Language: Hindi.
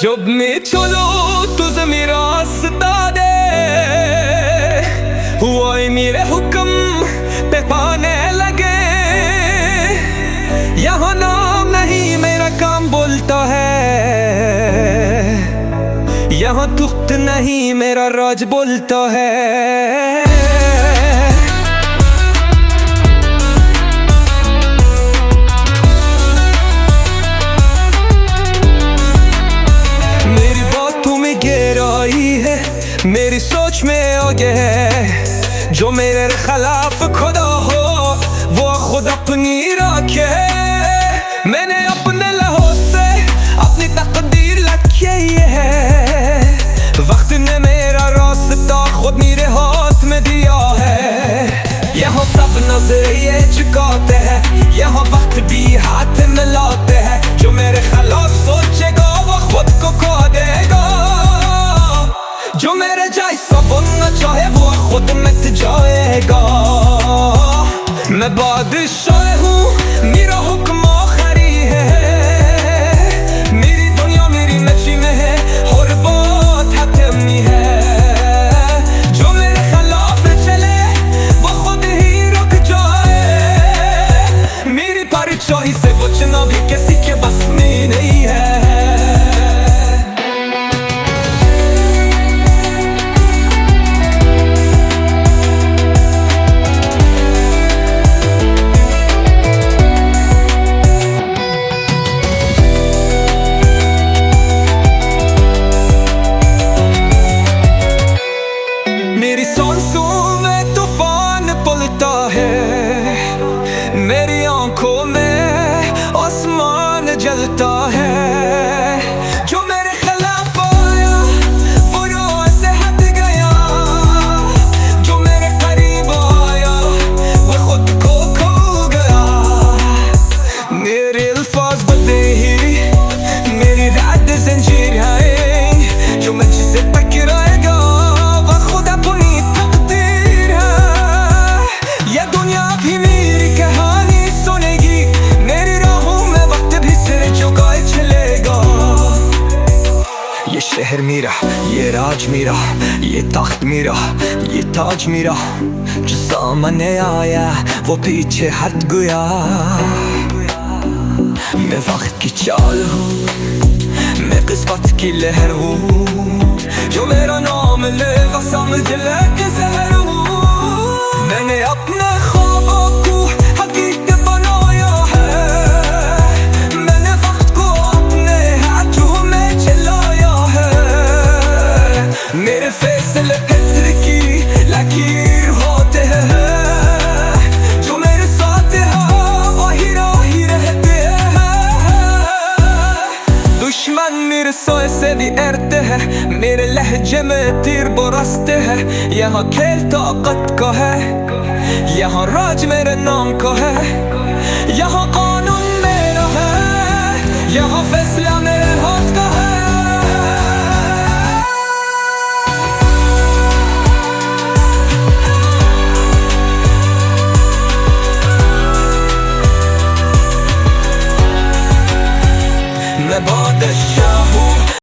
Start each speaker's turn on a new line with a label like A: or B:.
A: जब मैं चलो तुझे मेरा रास्ता दे, वही मेरे हुक्म पे पाने लगे। यहाँ नाम नहीं मेरा काम बोलता है, यहाँ दुख नहीं मेरा राज बोलता है। मेरी सोच में आगे है, जो मेरे खिलाफ खुदा हो वो खुद अपनी रखे। मैंने अपने लहू से अपनी तकदीर लिखी है, वक्त ने मेरा रास्ता खुद मेरे हाथ में दिया है। यहाँ सब नजरिए झुकाते हैं, यहाँ वक्त भी हाथ मिलाते हैं। जो मेरे खिलाफ सोचेगा वो खुद को खो देगा, जो मेरे जैसा बनना चाहे वो खुद मिट जाएगा। मैं बादशाह हूँ, मेरा हुक्म आखिरी है। मेरी दुनिया मेरी मर्जी में है और बात हतमी है। जो मेरे खिलाफ चले वो खुद ही रुक जाए। मेरी परछाई से बचना भी किसी के बस में नहीं है। मेरी सांसों में तूफान पलता है, मेरी आंखों में आसमान जलता है। जो मेरे खिलाफ आया वो राह से हट गया, जो मेरे करीब आया वो खुद को खो गया। मेरे अल्फाज बदले ही मेरी रात जंजीर है, जो मुझसे टकराएगा शहर मेरा, ये राज मेरा, ये तख्त मेरा, ये ताज मेरा। जो सामने आया वो पीछे हट गया। मैं वक्त की चाल हूँ, मैं किस्मत की लहर हूँ। जो मेरा नाम लेगा समझ ले कि जहर हूँ। मैंने अपने ख्वाबों को हकीकत बनाया है, मैंने वक्त को अपने हाथों में चलाया है। मेरे फैसले फिक्र की लकीर होते हैं, जो मेरे साथ है वही राही रहते हैं। दुश्मन मेरे सोए से भी डरते हैं, मेरे लहजे में तीर बरसते हैं। यहाँ खेल ताकत का है, यहाँ राज मेरे नाम का है। यहाँ कानून मेरा है, यहाँ फैसला मेरा